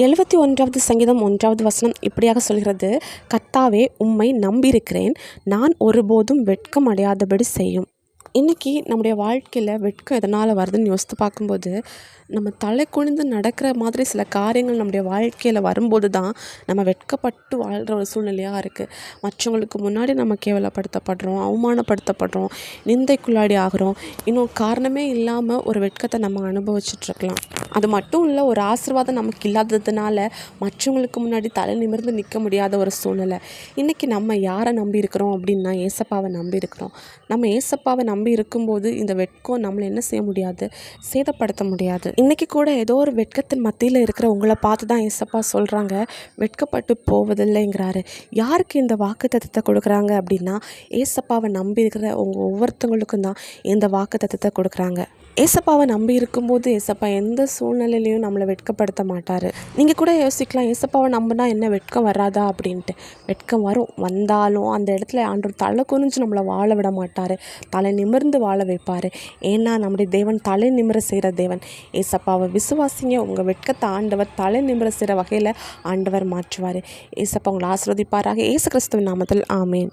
71வது சங்கீதம் 1வது வசனம் இப்படியாக சொல்கிறது, கர்த்தாவே உம்மை நம்பியிருக்கிறேன், நான் ஒருபோதும் வெட்கம் அடையாதபடி செய்யும். இன்றைக்கி நம்முடைய வாழ்க்கையில் வெட்கம் எதனால் வருதுன்னு யோசித்து பார்க்கும்போது, நம்ம தலை குனிந்து நடக்கிற மாதிரி சில காரியங்கள் நம்முடைய வாழ்க்கையில் வரும்போது தான் நம்ம வெட்கப்பட்டு வாழ்கிற ஒரு சூழ்நிலையாக இருக்குது. மற்றவங்களுக்கு முன்னாடி நம்ம கேவலப்படுத்தப்படுறோம், அவமானப்படுத்தப்படுறோம், நிந்தைக்குள்ளாடி ஆகிறோம். இன்னும் காரணமே இல்லாமல் ஒரு வெட்கத்தை நம்ம அனுபவிச்சுட்ருக்கலாம். அது மட்டும் இல்லை, ஒரு ஆசீர்வாதம் நமக்கு இல்லாததுனால மற்றவங்களுக்கு முன்னாடி தலை நிமிர்ந்து நிற்க முடியாத ஒரு சூழ்நிலை. இன்றைக்கி நம்ம யாரை நம்பி இருக்கிறோம் அப்படின்னா, ஏசப்பாவை நம்பி இருக்கிறோம். நம்ம ஏசப்பாவை நம்பி இருக்கும்போது இந்த வெட்கம் நம்மளை என்ன செய்ய முடியாது, சேதப்படுத்த முடியாது. இன்றைக்கி கூட ஏதோ ஒரு வெட்கத்தின் மத்தியில் இருக்கிற உங்களை பார்த்து தான் ஏசப்பா சொல்கிறாங்க, வெட்கப்பட்டு போவதில்லைங்கிறாரு. யாருக்கு இந்த வாக்குத்தத்தத்தை கொடுக்குறாங்க அப்படின்னா, ஏசப்பாவை நம்பி இருக்கிற ஒவ்வொருத்தவங்களுக்கும் தான் இந்த வாக்குத்தத்தத்தை கொடுக்குறாங்க. ஏசப்பாவை நம்பி இருக்கும்போது ஏசப்பா எந்த சூழ்நிலையிலையும் நம்மளை வெட்கப்படுத்த மாட்டார். நீங்கள் கூட யோசிக்கலாம், ஏசப்பாவை நம்பினா என்ன வெட்கம் வராதா அப்படின்ட்டு. வெட்கம் வரும், வந்தாலும் அந்த இடத்துல ஆண்டவர் தலை குனிஞ்சு நம்மளை வாழ விட மாட்டார், தலை நிமிர்ந்து வாழ வைப்பார். ஏன்னா நம்முடைய தேவன் தலை நிமிர செய்கிற தேவன். ஏசப்பாவை விசுவாசிங்க, உங்கள் வெட்கத்தை ஆண்டவர் தலை நிமிர செய்கிற வகையில் ஆண்டவர் மாற்றுவார். ஏசப்பா உங்களை ஆசீர்வதிப்பாராக. இயேசு கிறிஸ்துவின் நாமத்தில் ஆமேன்.